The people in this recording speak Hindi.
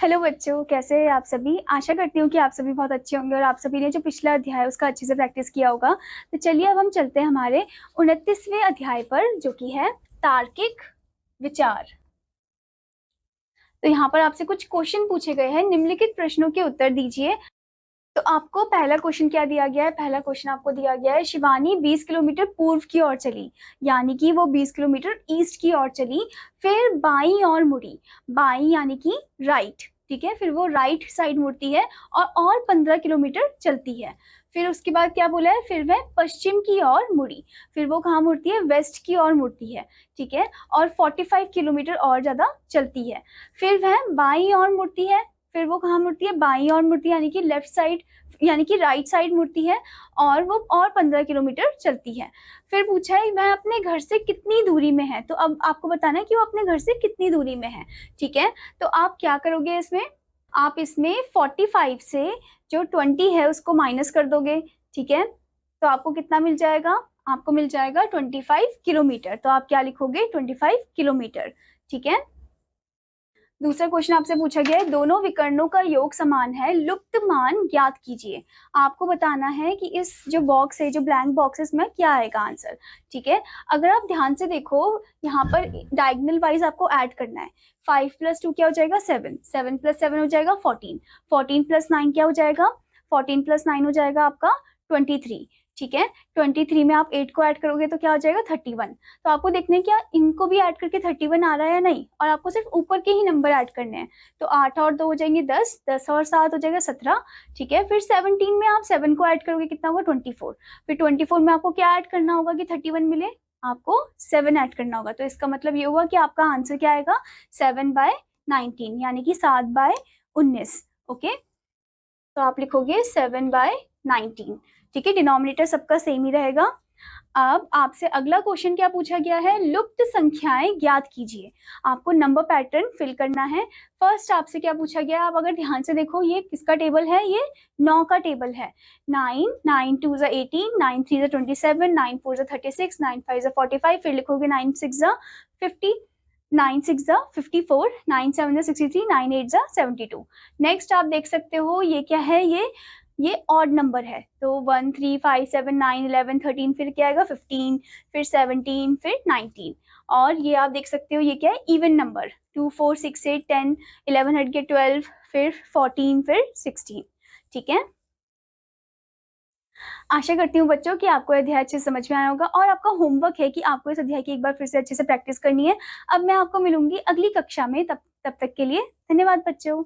हेलो बच्चों, कैसे हैं आप सभी। आशा करती हूँ कि आप सभी बहुत अच्छे होंगे और आप सभी ने जो पिछला अध्याय है उसका अच्छे से प्रैक्टिस किया होगा। तो चलिए अब हम चलते हैं हमारे 29वें अध्याय पर, जो कि है तार्किक विचार। तो यहाँ पर आपसे कुछ क्वेश्चन पूछे गए हैं, निम्नलिखित प्रश्नों के उत्तर दीजिए। तो आपको पहला क्वेश्चन क्या दिया गया है? पहला क्वेश्चन आपको दिया गया है, शिवानी 20 किलोमीटर पूर्व की ओर चली, यानी कि वो 20 किलोमीटर ईस्ट की ओर चली, फिर बाईं ओर मुड़ी। बाईं यानी कि राइट, ठीक है। फिर वो राइट साइड मुड़ती है और 15 किलोमीटर चलती है। फिर उसके बाद क्या बोला है? फिर वह पश्चिम की ओर मुड़ी। फिर वो कहाँ मुड़ती है? वेस्ट की ओर मुड़ती है, ठीक है। और 45 किलोमीटर और ज्यादा चलती है। फिर वह बाईं ओर मुड़ती है। फिर वो कहाँ मुड़ती है? बाईं ओर मुड़ती है, यानी कि लेफ्ट साइड, यानी कि राइट साइड मुड़ती है। और वो और 15 किलोमीटर चलती है। फिर पूछा है वह अपने घर से कितनी दूरी में है। तो अब आपको बताना है कि वो अपने घर से कितनी दूरी में है, ठीक है। तो आप क्या करोगे इसमें? आप इसमें 45 से जो 20 है उसको माइनस कर दोगे, ठीक है। तो आपको कितना मिल जाएगा? आपको मिल जाएगा 25 किलोमीटर। तो आप क्या लिखोगे? 25 किलोमीटर, ठीक है। दूसरा क्वेश्चन आपसे पूछा गया है, दोनों विकर्णों का योग समान है, लुप्त मान ज्ञात कीजिए। आपको बताना है कि इस जो बॉक्स है, जो ब्लैंक बॉक्स है, इसमें क्या आएगा आंसर, ठीक है। अगर आप ध्यान से देखो, यहाँ पर डायगोनल वाइज आपको ऐड करना है। 5 + 2 क्या हो जाएगा? 7। 7 + 7 हो जाएगा 14। 14 + 9 क्या हो जाएगा? 14 + 9 हो जाएगा आपका 23, ठीक है। 23 में आप 8 को ऐड करोगे तो क्या हो जाएगा? 31। तो आपको देखना है क्या इनको भी ऐड करके 31 आ रहा है या नहीं, और आपको सिर्फ ऊपर के ही नंबर ऐड करने हैं। तो 8 और 2 हो जाएंगे 10, 10 और 7 हो जाएगा 17, ठीक है। फिर 17 में आप 7 को ऐड करोगे, कितना होगा? 24। फिर 24 में आपको क्या ऐड करना होगा कि 31 मिले? आपको 7 ऐड करना होगा। तो इसका मतलब ये हुआ कि आपका आंसर क्या आएगा? 7/19, यानी कि 7/19, ओके। तो आप लिखोगे 7/19, ठीक है। डिनोमिनेटर सबका सेम ही रहेगा। अब आपसे अगला क्वेश्चन क्या पूछा गया है? लुप्त संख्याएं ज्ञात कीजिए। आपको नंबर पैटर्न फिल करना है। फर्स्ट आपसे क्या पूछा गया? आप अगर ध्यान से देखो, ये किसका टेबल है? ये 9 का टेबल है। 9, 9 2 18, 9 3 27, 9 4 36, 9 5 45। फिर लिखोगे 9 6 50, 9 6 54, 9 7 63, 9 8 72। नेक्स्ट आप देख सकते हो, ये क्या है? ये ऑड नंबर है। तो 1 3 5 7 9 11 13, फिर क्या आएगा? 15, फिर 17, फिर 19। और ये आप देख सकते हो, ये क्या है? Even number. 2 4 6 8 10 11 हट के 12, फिर 14, फिर 16, ठीक है। आशा करती हूँ बच्चों कि आपको अध्याय अच्छे से समझ में आया होगा, और आपका होमवर्क है कि आपको इस अध्याय की एक बार फिर से अच्छे से प्रैक्टिस करनी है। अब मैं आपको मिलूंगी अगली कक्षा में, तब तक के लिए धन्यवाद बच्चों।